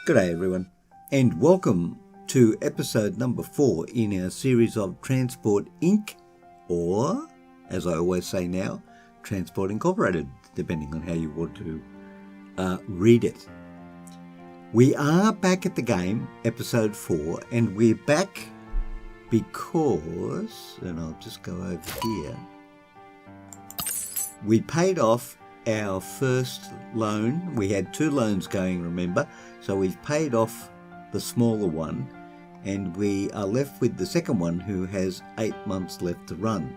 G'day everyone, and welcome to episode number 4 in our series of Transport Inc. or, as I always say now, Transport Incorporated, depending on how you want to read it. We are back at the game, episode 4, and we're back because, and I'll just go over here, we paid off our first loan. We had 2 loans going, remember, so we've paid off the smaller one and we are left with the second one who has 8 months left to run.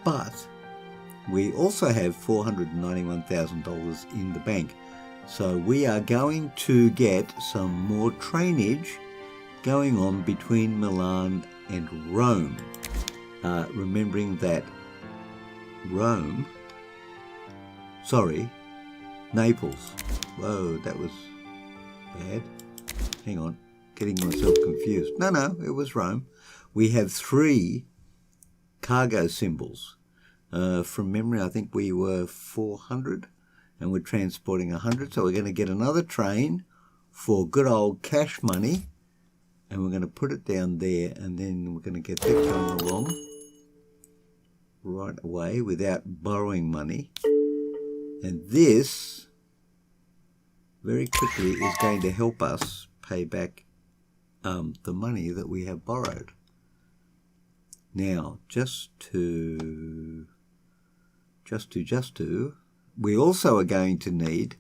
But we also have $491,000 in the bank, so we are going to get some more trainage going on between Milan and Rome, remembering that Naples. Whoa, that was bad. Hang on, getting myself confused. No, it was Rome. We have 3 cargo symbols. From memory, I think we were 400 and we're transporting 100. So we're going to get another train for good old cash money and we're going to put it down there, and then we're going to get that going along right away without borrowing money. And this, very quickly, is going to help us pay back the money that we have borrowed. Now, we also are going to need,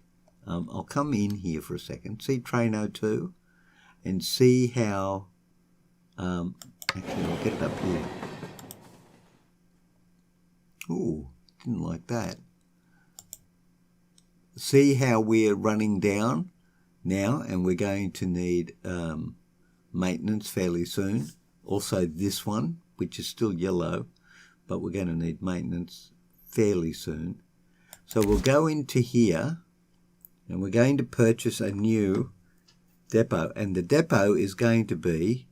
I'll come in here for a second, see train 02, and see how, actually I'll get it up here. Ooh, didn't like that. See how we're running down now, and we're going to need maintenance fairly soon. Also this one, which is still yellow, but we're going to need maintenance fairly soon. So we'll go into here and we're going to purchase a new depot, and the depot is going to be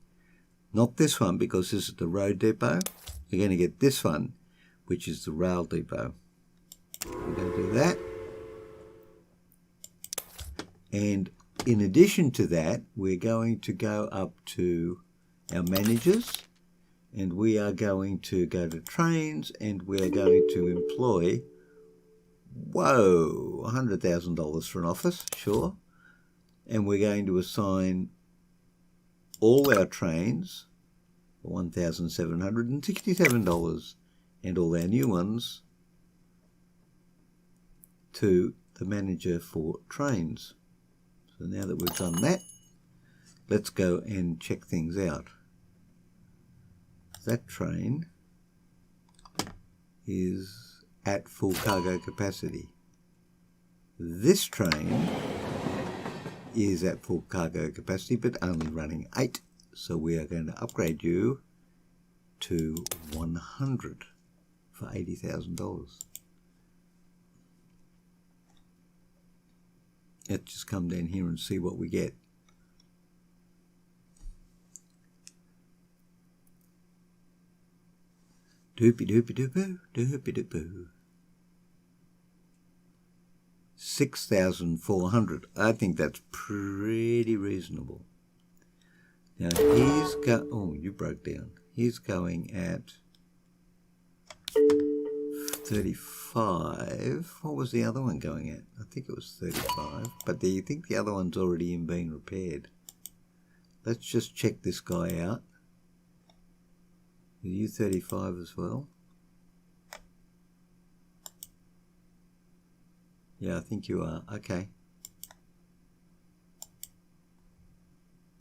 not this one because this is the road depot. We're going to get this one, which is the rail depot. We're going to do that. And in addition to that, we're going to go up to our managers, and we are going to go to trains, and we're going to employ, $100,000 for an office, sure. And we're going to assign all our trains for $1,767, and all our new ones to the manager for trains. So now that we've done that, let's go and check things out. That train is at full cargo capacity. This train is at full cargo capacity but only running 8. So we are going to upgrade you to 100 for $80,000. Let's just come down here and see what we get. Doopy-doopy-doopoo. 6,400. I think that's pretty reasonable. Now oh, you broke down. He's going at 35. What was the other one going at? I think it was 35. But do you think the other one's already in being repaired? Let's just check this guy out. Are you 35 as well? Yeah, I think you are. Okay.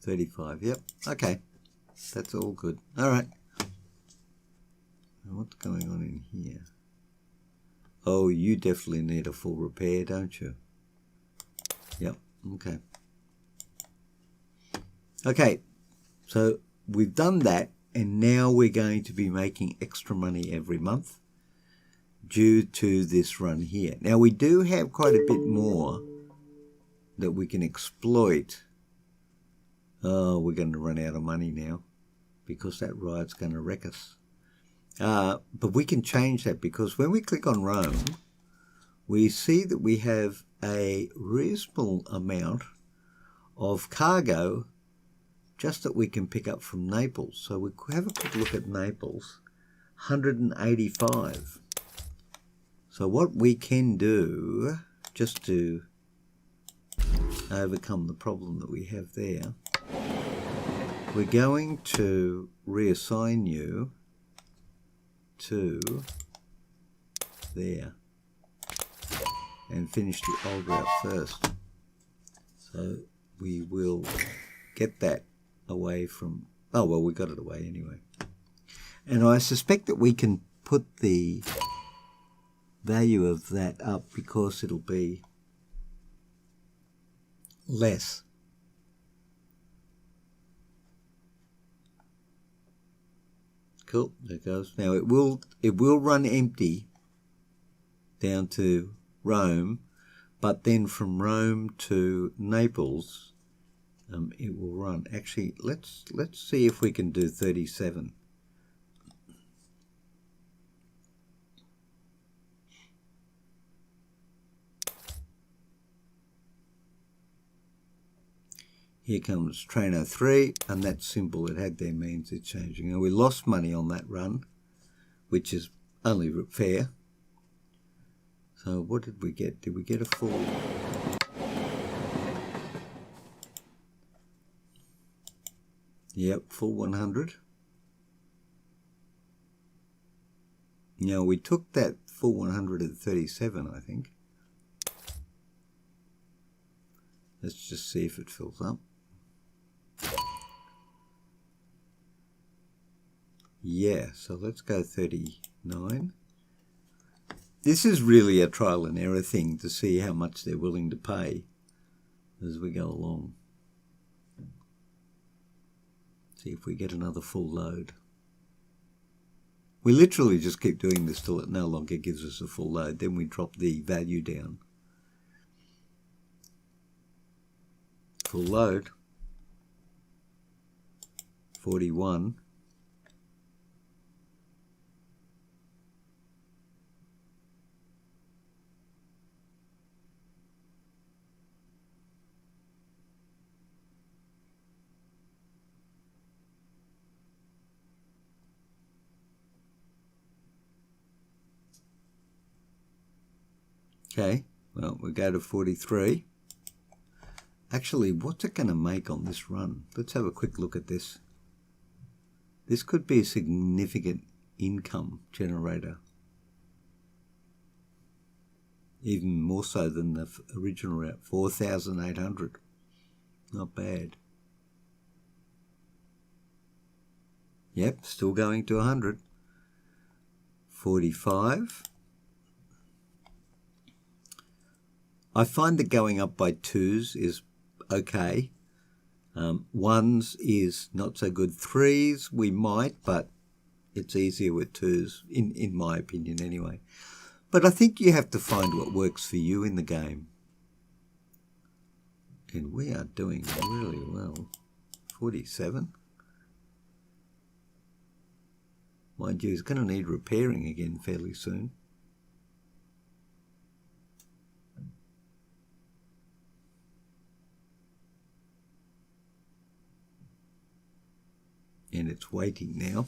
35, yep. Okay. That's all good. All right. Now what's going on in here? Oh, you definitely need a full repair, don't you? Yep, okay. Okay, so we've done that, and now we're going to be making extra money every month due to this run here. Now, we do have quite a bit more that we can exploit. Oh, we're going to run out of money now because that ride's going to wreck us. But we can change that, because when we click on Rome, we see that we have a reasonable amount of cargo just that we can pick up from Naples. So we have a quick look at Naples. 185. So what we can do, just to overcome the problem that we have there, we're going to reassign you to there and finish the old route first. So we will get that away from, oh well, we got it away anyway. And I suspect that we can put the value of that up because it'll be less. Cool, there it goes. Now it will run empty down to Rome, but then from Rome to Naples, it will run. Actually, let's see if we can do 37. Here comes trainer 3, and that symbol it had there means it's changing. And we lost money on that run, which is only fair. So what did we get? Did we get a full? Yep, full 100. Now we took that full 100 at 37, I think. Let's just see if it fills up. Yeah, so let's go 39. This is really a trial and error thing to see how much they're willing to pay as we go along. See if we get another full load. We literally just keep doing this till it no longer gives us a full load. Then we drop the value down. Full load. 41. Okay, well, we go to 43. Actually, what's it going to make on this run? Let's have a quick look at this. This could be a significant income generator. Even more so than the original route, 4,800. Not bad. Yep, still going to 100. 45. I find that going up by 2s is okay. 1s is not so good. 3s we might, but it's easier with 2s, in my opinion anyway. But I think you have to find what works for you in the game. And we are doing really well. 47. Mind you, it's going to need repairing again fairly soon. And it's waiting now.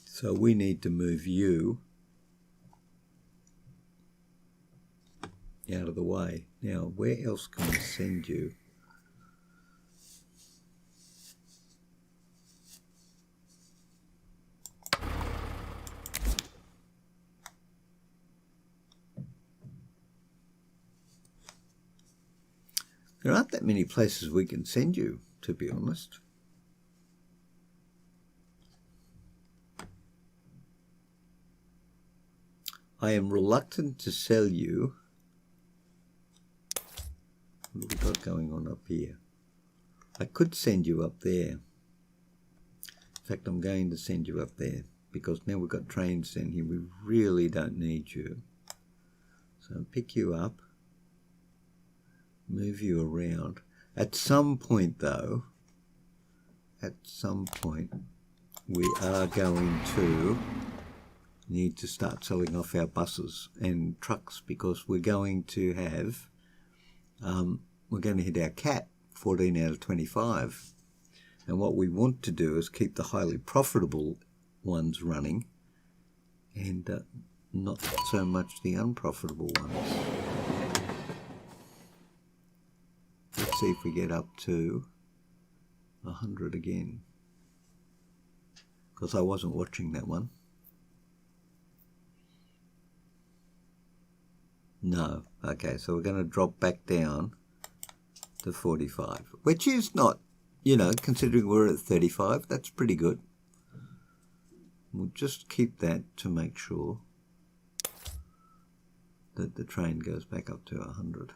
So we need to move you out of the way. Now, where else can we send you? There aren't that many places we can send you, to be honest. I am reluctant to sell you. What have we got going on up here? I could send you up there. In fact, I'm going to send you up there because now we've got trains in here. We really don't need you. So I'll pick you up, move you around. At some point, though, we are going to need to start selling off our buses and trucks because we're going to have we're going to hit our cap, 14 out of 25. And what we want to do is keep the highly profitable ones running and not so much the unprofitable ones. Let's see if we get up to 100 again, because I wasn't watching that one. No. Okay, so we're going to drop back down to 45, which is not, you know, considering we're at 35, that's pretty good. We'll just keep that to make sure that the train goes back up to 100.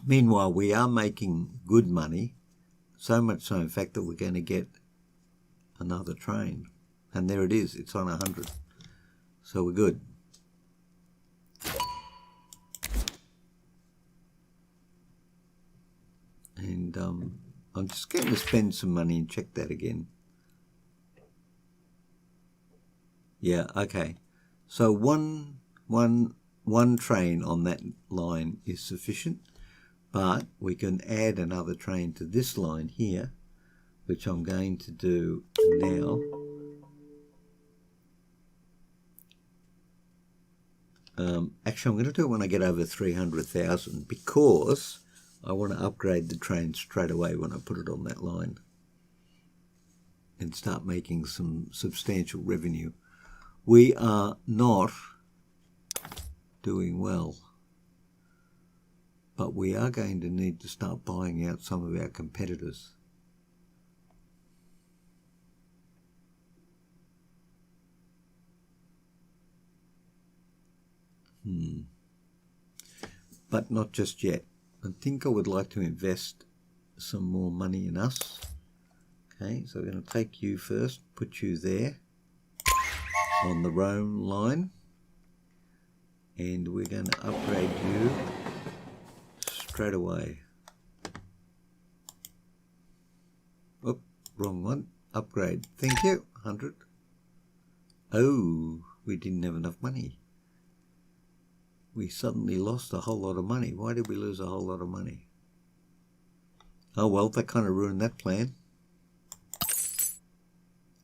Meanwhile, we are making good money, so much so in fact that we're going to get another train. And there it is, it's on 100. So we're good. And I'm just going to spend some money and check that again. Yeah, okay. So one train on that line is sufficient, but we can add another train to this line here, which I'm going to do now. Actually, I'm going to do it when I get over 300,000 because I want to upgrade the train straight away when I put it on that line and start making some substantial revenue. We are not doing well, but we are going to need to start buying out some of our competitors. But not just yet. I think I would like to invest some more money in us. Okay, so we're going to take you first, put you there on the Rome line, and we're going to upgrade you straight away. Oh, wrong one. Upgrade. Thank you. 100. Oh, we didn't have enough money. We suddenly lost a whole lot of money. Why did we lose a whole lot of money? Oh well, that kind of ruined that plan.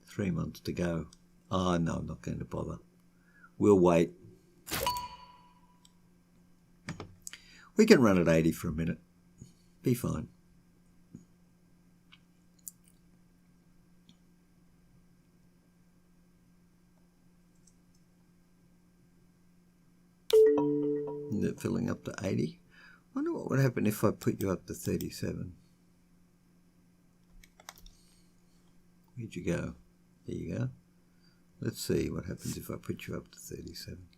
3 months to go. Oh no, I'm not going to bother. We'll wait. We can run at 80 for a minute. Be fine. They're filling up to 80. I wonder what would happen if I put you up to 37. Where'd you go? There you go. Let's see what happens if I put you up to 37.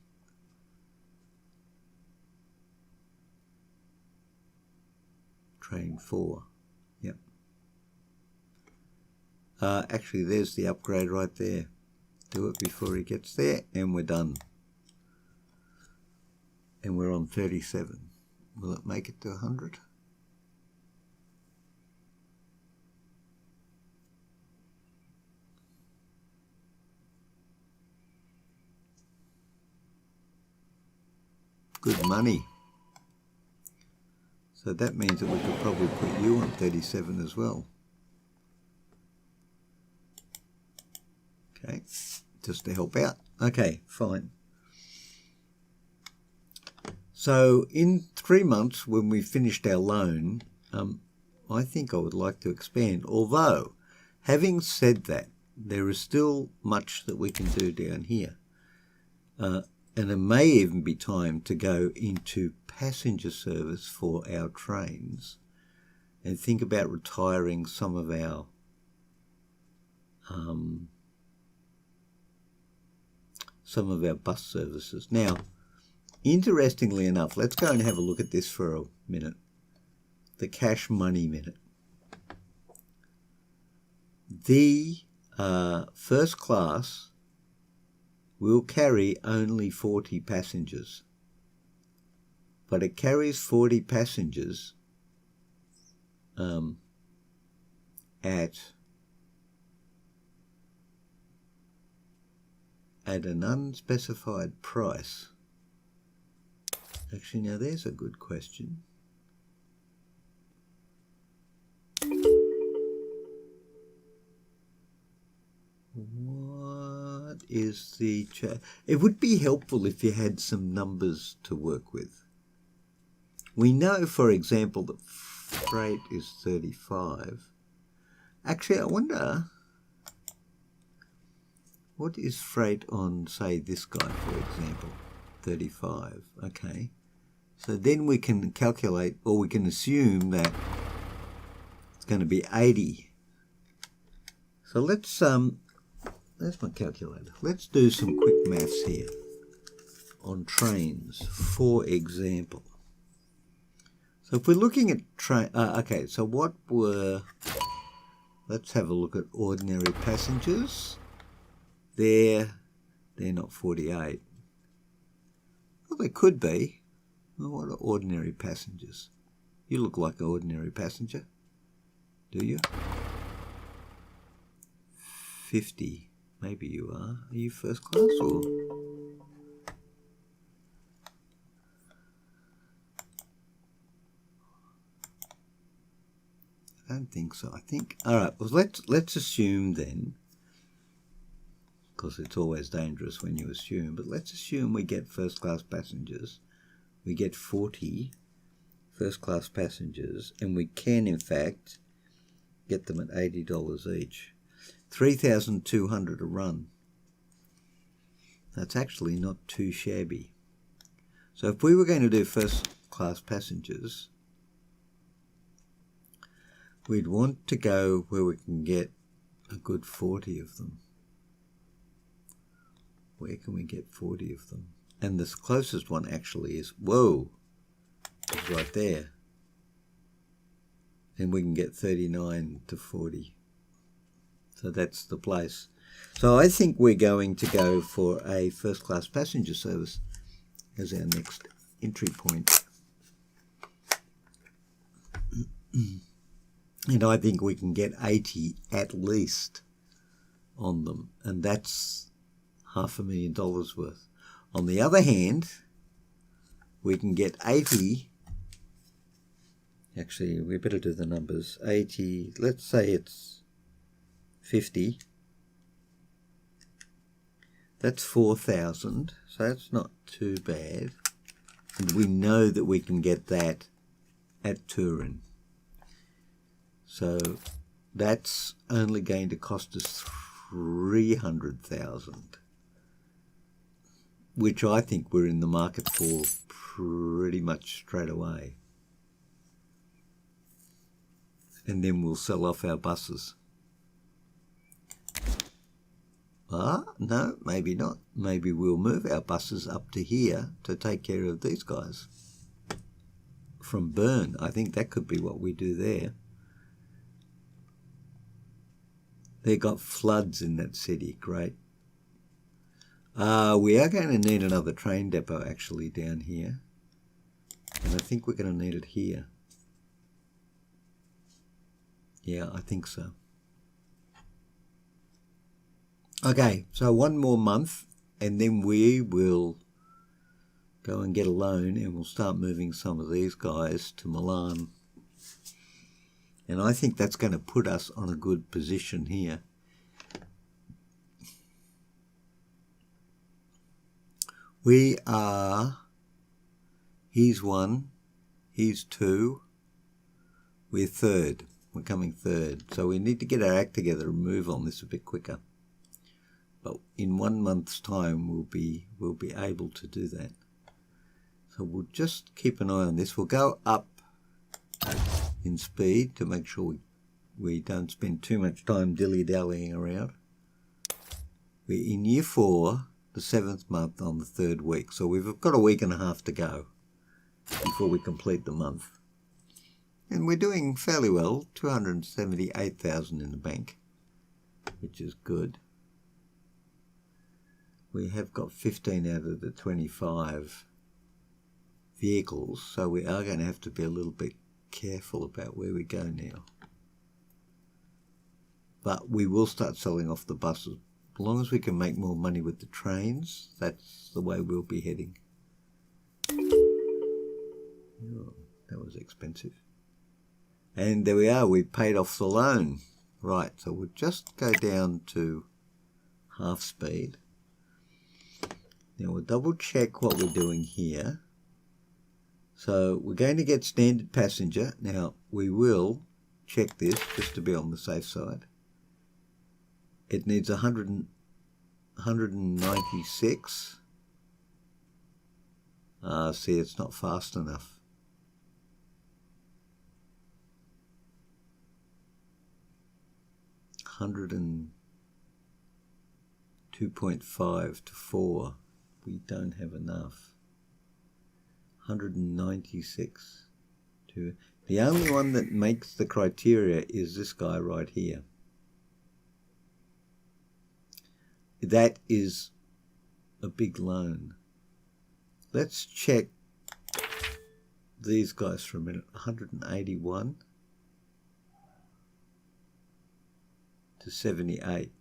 Train 4. Yep. Actually, there's the upgrade right there. Do it before he gets there, and we're done. And we're on 37. Will it make it to 100? Good money. So that means that we could probably put you on 37 as well. Okay, just to help out. Okay, fine. So in 3 months, when we've finished our loan, I think I would like to expand. Although, having said that, there is still much that we can do down here. And it may even be time to go into passenger service for our trains and think about retiring some of our bus services. Now, interestingly enough, let's go and have a look at this for a minute. The cash money minute. The first class will carry only 40 passengers, but it carries 40 passengers at an unspecified price. Actually, now there's a good question. What is the It would be helpful if you had some numbers to work with. We know, for example, that freight is 35. Actually, I wonder, what is freight on, say, this guy, for example? 35. Okay. So then we can calculate, or we can assume that it's going to be 80. So let's, there's my calculator. Let's do some quick maths here on trains, for example. So if we're looking at okay, so what were, let's have a look at ordinary passengers. They're not 48. Well, they could be. Well, what are ordinary passengers? You look like an ordinary passenger, do you? 50. Maybe you are. Are you first class or? I don't think so. I think, all right, well, let's assume then, because it's always dangerous when you assume, but let's assume we get first class passengers. We get 40 first class passengers, and we can, in fact, get them at $80 each. 3,200 a run. That's actually not too shabby. So if we were going to do first class passengers, we'd want to go where we can get a good 40 of them. Where can we get 40 of them? And the closest one actually is, whoa, is right there. And we can get 39 to 40. So that's the place. So I think we're going to go for a first class passenger service as our next entry point. And I think we can get 80 at least on them. And that's $500,000 worth. On the other hand, we can get 80. Actually, we better do the numbers. 80, let's say it's 50. That's 4,000. So that's not too bad. And we know that we can get that at Turin. So that's only going to cost us 300,000, which I think we're in the market for pretty much straight away. And then we'll sell off our buses. No, maybe not. Maybe we'll move our buses up to here to take care of these guys. From Bern, I think that could be what we do there. They got floods in that city, great. We are going to need another train depot actually down here. And I think we're going to need it here. Yeah, I think so. Okay, so one more month and then we will go and get a loan and we'll start moving some of these guys to Milan. And I think that's going to put us on a good position here. We are, he's 1, he's 2, we're third. We're coming third. So we need to get our act together and move on this a bit quicker. But in 1 month's time, we'll be able to do that. So we'll just keep an eye on this. We'll go up in speed to make sure we don't spend too much time dilly-dallying around. We're in year 4, the 7th month on the 3rd week. So we've got a week and a half to go before we complete the month. And we're doing fairly well, 278,000 in the bank, which is good. We have got 15 out of the 25 vehicles, so we are going to have to be a little bit careful about where we go now. But we will start selling off the buses. As long as we can make more money with the trains, that's the way we'll be heading. Oh, that was expensive. And there we are, we paid off the loan. Right, so we'll just go down to half speed. Now we'll double check what we're doing here. So we're going to get standard passenger. Now we will check this just to be on the safe side. It needs 196. See, it's not fast enough. $102.5 to 4. We don't have enough. 196 to... The only one that makes the criteria is this guy right here. That is a big loan. Let's check these guys for a minute. 181 to 78.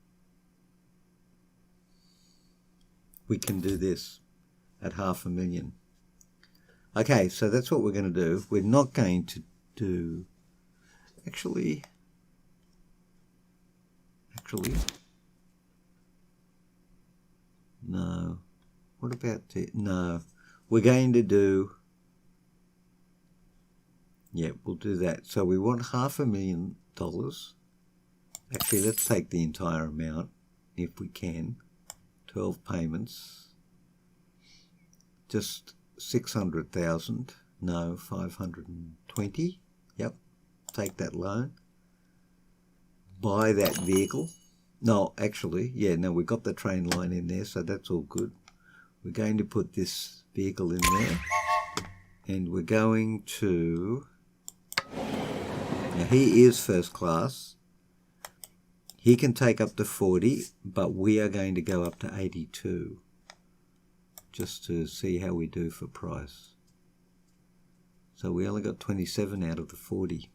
We can do this at $500,000. Okay, so that's what we're going to do. We're not going to do... Actually... No. What about the... No. We're going to do... Yeah, we'll do that. So we want $500,000. Actually, let's take the entire amount, if we can. 12 payments. Just 600,000. No, 520. Yep. Take that loan. Buy that vehicle. No, actually, yeah, no, we got the train line in there, so that's all good. We're going to put this vehicle in there. And we're going to... Now, he is first class. He can take up to 40, but we are going to go up to 82. Just to see how we do for price. So we only got 27 out of the 40.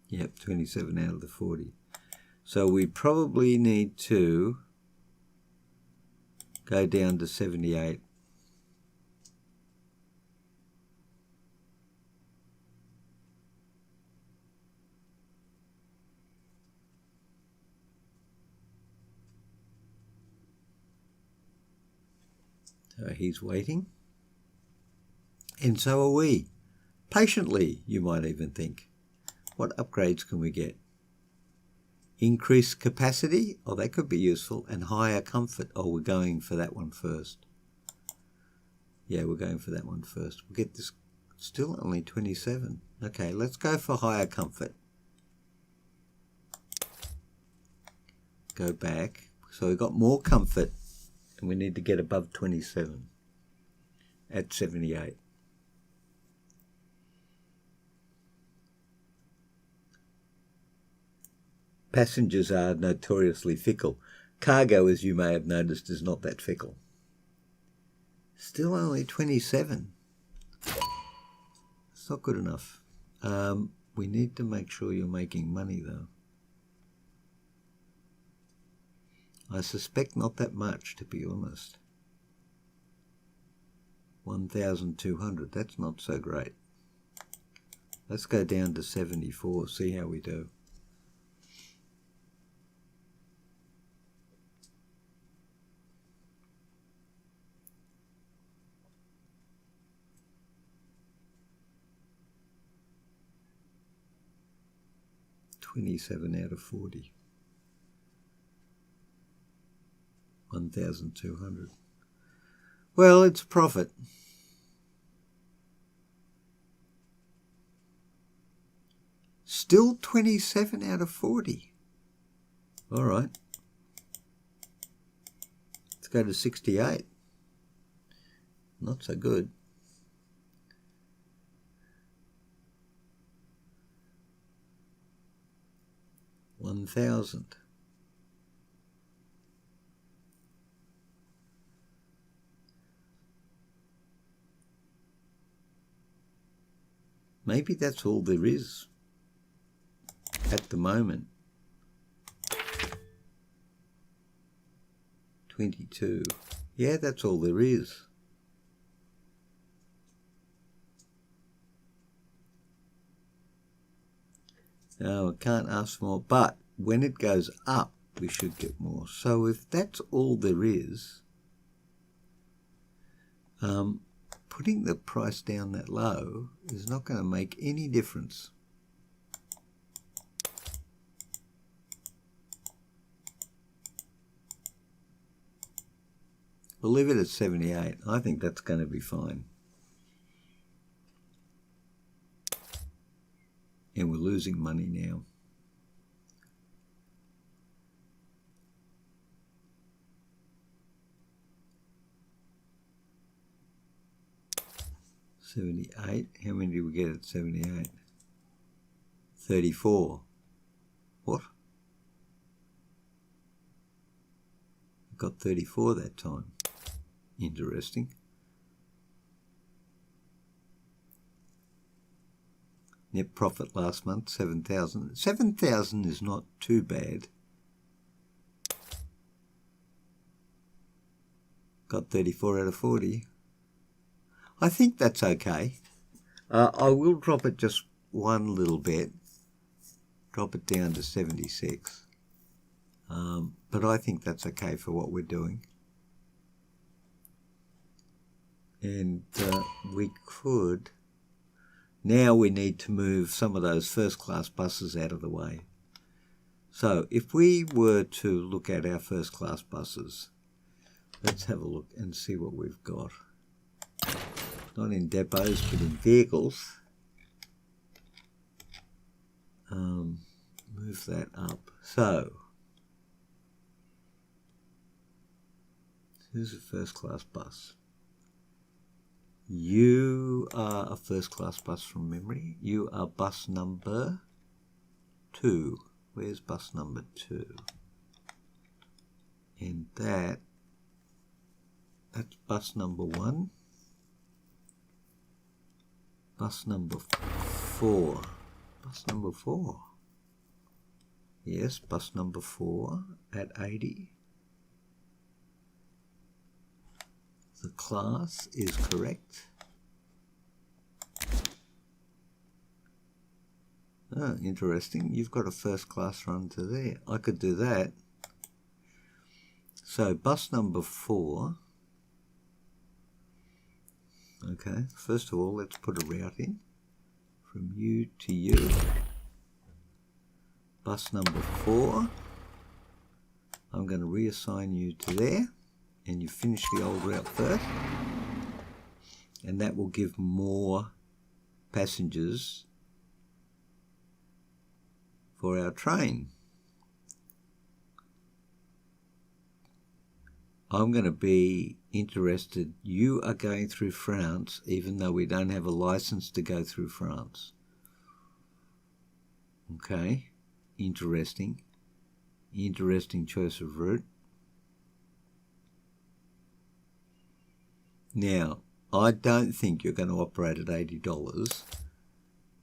Yep, 27 out of the 40. So we probably need to go down to 78. So he's waiting. And so are we. Patiently, you might even think. What upgrades can we get? Increased capacity? Oh, that could be useful. And higher comfort. Oh, we're going for that one first. Yeah, we're going for that one first. We'll get this still only 27. Okay, let's go for higher comfort. Go back. So we've got more comfort. And we need to get above 27 at 78. Passengers are notoriously fickle. Cargo, as you may have noticed, is not that fickle. Still only 27. It's not good enough. We need to make sure you're making money, though. I suspect not that much, to be honest. 1,200, that's not so great. Let's go down to 74, see how we do. $27 out of 40. 1,200. Well, it's a profit. Still 27 out of 40. All right. Let's go to 68. Not so good. $1,000. Maybe that's all there is at the moment. 22. Yeah, that's all there is. No, I can't ask for more, but when it goes up, we should get more. So if that's all there is, putting the price down that low is not going to make any difference. We'll leave it at 78. I think that's going to be fine. And we're losing money now. $78. How many did we get at 78? 34. What? I got 34 that time. Interesting. Net profit last month, 7,000. 7,000 is not too bad. Got 34 out of 40. I think that's okay. I will drop it just one little bit. Drop it down to 76. But I think that's okay for what we're doing. And we could... Now we need to move some of those first-class buses out of the way. So if we were to look at our first-class buses, let's have a look and see what we've got. Not in depots, but in vehicles. Move that up. So, who's a first-class bus? You are a first-class bus from memory. You are bus number 2. Where's bus number 2? And that's bus number 1. Bus number 4. Bus number 4. Yes, bus number 4 at 80. The class is correct. Oh, interesting. You've got a first class run to there. I could do that. So bus number 4. Okay, first of all, let's put a route in from you to you. Bus number 4. I'm going to reassign you to there. And you finish the old route first, and that will give more passengers for our train. I'm going to be interested. You are going through France, even though we don't have a license to go through France. Okay, interesting. Interesting choice of route. Now, I don't think you're going to operate at $80.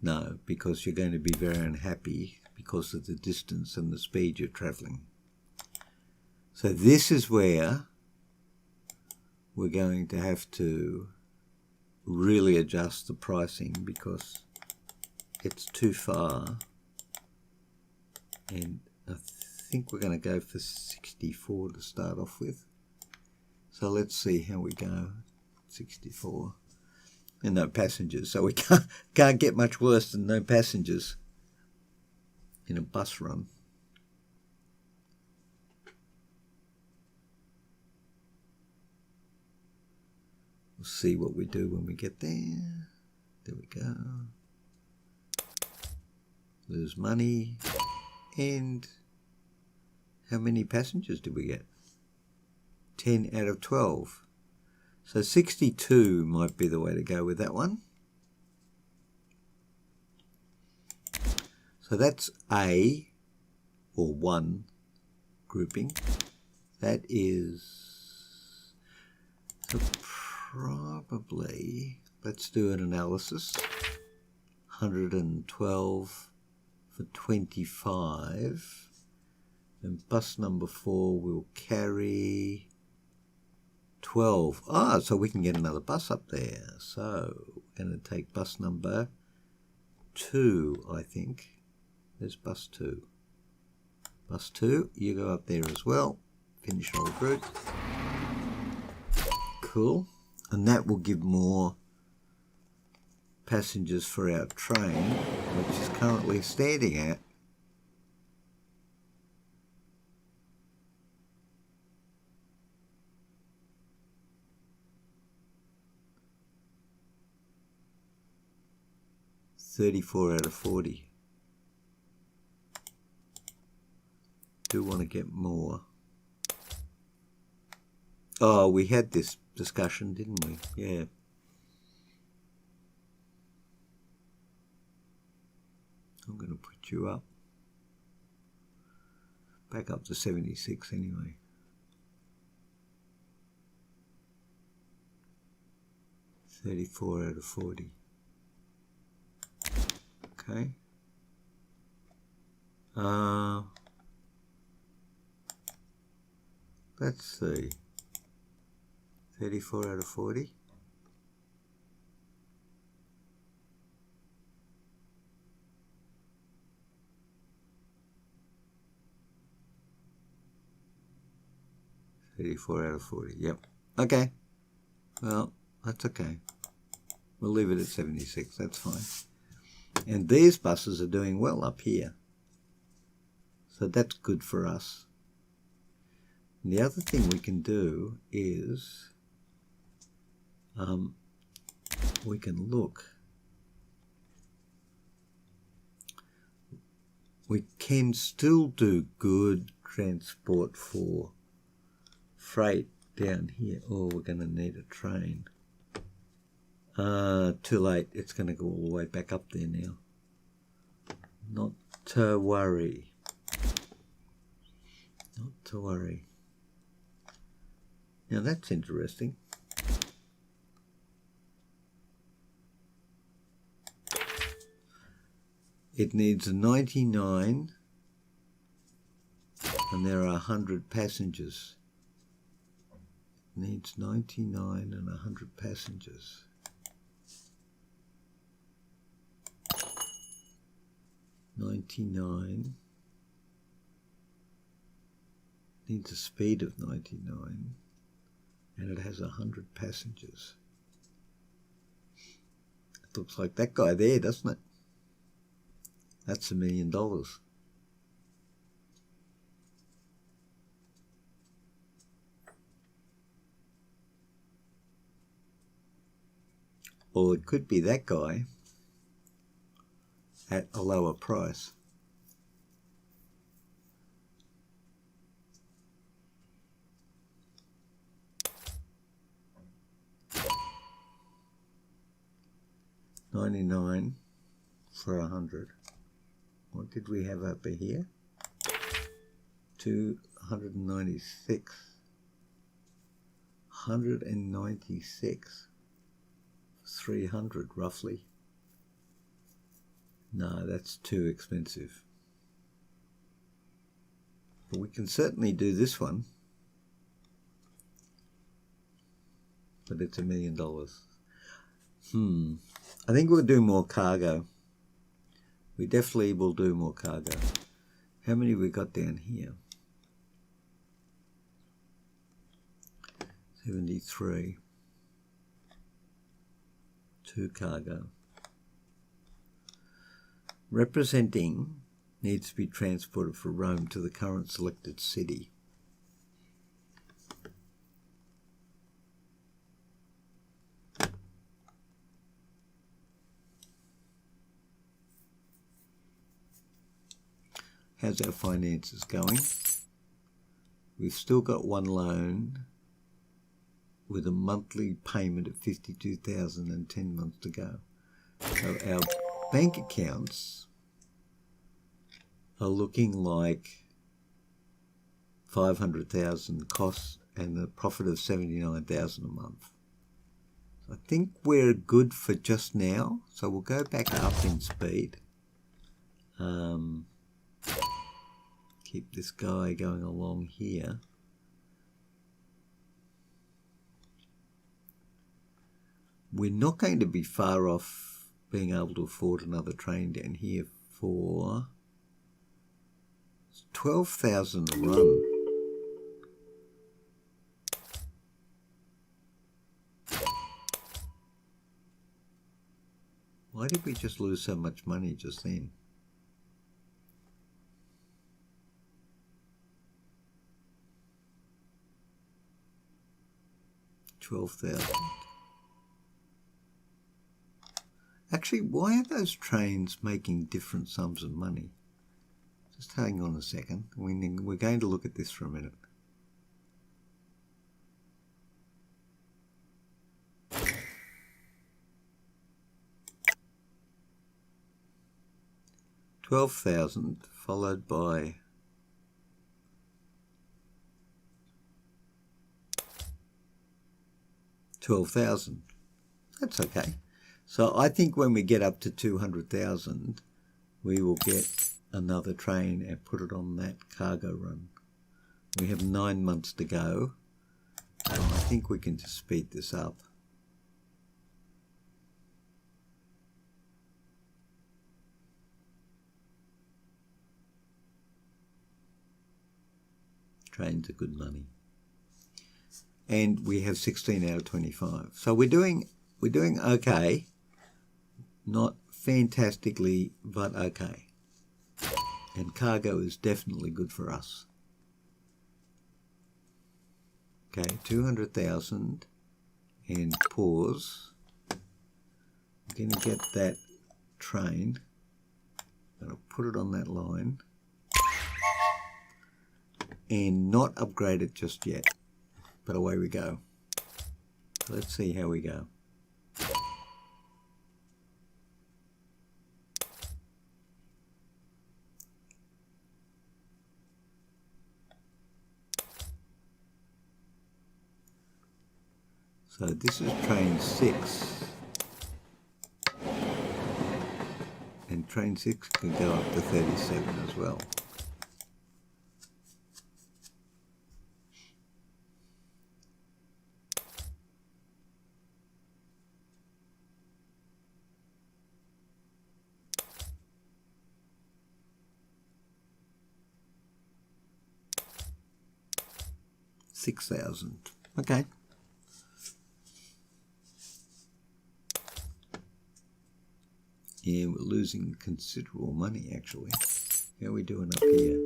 No, because you're going to be very unhappy because of the distance and the speed you're travelling. So this is where we're going to have to really adjust the pricing because it's too far. And I think we're going to go for 64 to start off with. So let's see how we go. 64 and no passengers, so we can't get much worse than no passengers in a bus run. We'll see what we do when we get there. There we go. Lose money. And how many passengers did we get? 10 out of 12. So 62 might be the way to go with that one. So that's A, or 1 grouping. That is, so probably, let's do an analysis. 112 for 25. And bus number 4 will carry 12. Ah, so we can get another bus up there. So we're going to take bus number 2, I think. There's bus 2. Bus 2, you go up there as well. Finish old route. Cool. And that will give more passengers for our train, which is currently standing at 34 out of 40. Do want to get more. Oh, we had this discussion, didn't we? Yeah. I'm going to put you up. Back up to 76 anyway. $34 out of 40. Okay. Let's see. 34 out of 40. $34 out of 40. Yep. Okay. Well, that's okay. We'll leave it at 76. That's fine. And these buses are doing well up here. So that's good for us. And the other thing we can do is we can look. We can still do good transport for freight down here. Oh, we're going to need a train. Too late. It's going to go all the way back up there now. Not to worry. Not to worry. Now that's interesting. It needs a 99 and there are 100 passengers. It needs 99 and 100 passengers. $99 needs a speed of 99 and it has 100 passengers. It looks like that guy there, doesn't it? That's $1 million. Or it could be that guy at a lower price. $99 for 100. What did we have over here? 296. 196. 300 roughly. No, that's too expensive. But we can certainly do this one. But it's $1 million. I think we'll do more cargo. We definitely will do more cargo. How many we got down here? 73. 2 cargo. Representing needs to be transported from Rome to the current selected city. How's our finances going? We've still got one loan with a monthly payment of $52,000 and 10 months to go. So our bank accounts are looking like $500,000 costs and a profit of $79,000 a month. I think we're good for just now, so we'll go back up in speed. Keep this guy going along here. We're not going to be far off being able to afford another train down here for 12,000 a run. Why did we just lose so much money just then? $12,000. Actually, why are those trains making different sums of money? Just hang on a second. We're going to look at this for a minute. $12,000 followed by $12,000. That's okay. So I think when we get up to 200,000, we will get another train and put it on that cargo run. We have 9 months to go. So I think we can just speed this up. Trains are good money. And we have 16 out of 25. So we're doing okay. Not fantastically, but okay. And cargo is definitely good for us. Okay, 200,000 and pause. I'm going to get that train. I'm going to put it on that line. And not upgrade it just yet. But away we go. Let's see how we go. So this is train 6. And train 6 can go up to 37 as well. $6,000. Okay. Yeah, we're losing considerable money actually. How are we doing up here?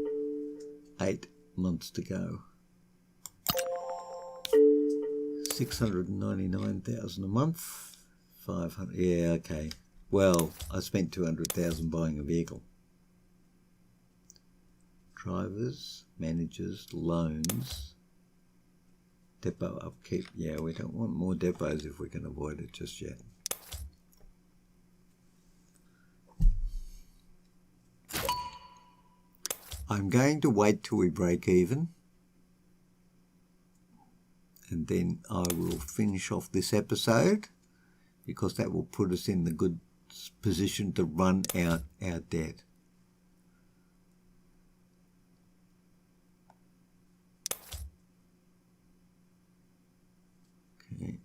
8 months to go. 699,000 a month. 500. Yeah, okay. Well, I spent 200,000 buying a vehicle. Drivers, managers, loans. Depot upkeep. Yeah, we don't want more depots if we can avoid it just yet. I'm going to wait till we break even. And then I will finish off this episode because that will put us in the good position to run out our debt. Okay.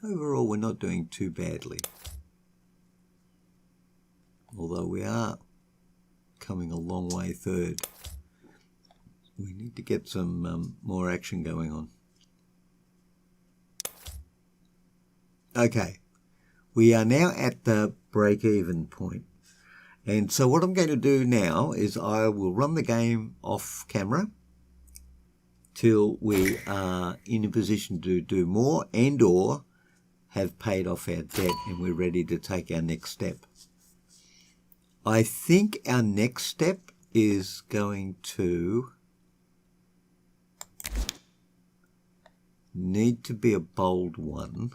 Overall, we're not doing too badly. Although we are coming a long way third. We need to get some more action going on. Okay, we are now at the break-even point. And so what I'm going to do now is I will run the game off camera till we are in a position to do more and or have paid off our debt and we're ready to take our next step. I think our next step is going to need to be a bold one.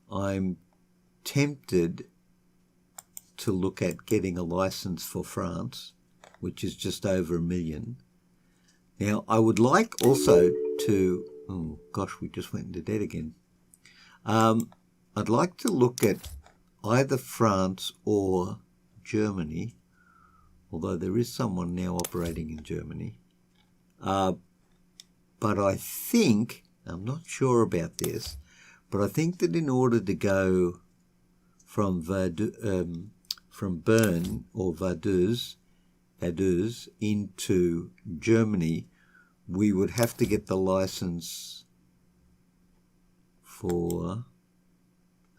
I'm tempted to look at getting a license for France, which is just over $1 million. Now, I would like also to, oh gosh, we just went into debt again. I'd like to look at either France or Germany, although there is someone now operating in Germany. But I think, I'm not sure about this, but I think that in order to go from Bern or Vaduz into Germany, we would have to get the license for,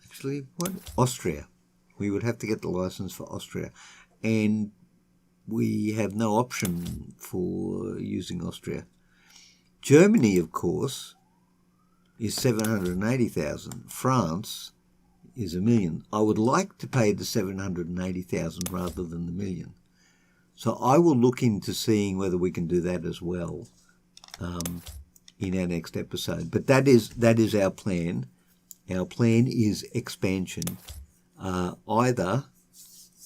actually, what? Austria. We would have to get the license for Austria. And we have no option for using Austria. Germany, of course, is 780,000. France is 1 million. I would like to pay the 780,000 rather than the 1 million. So I will look into seeing whether we can do that as well in our next episode. But that is our plan. Our plan is expansion, either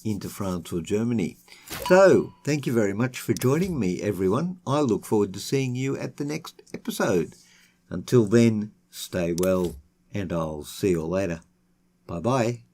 into France or Germany. So, thank you very much for joining me, everyone. I look forward to seeing you at the next episode. Until then, stay well, and I'll see you later. Bye-bye.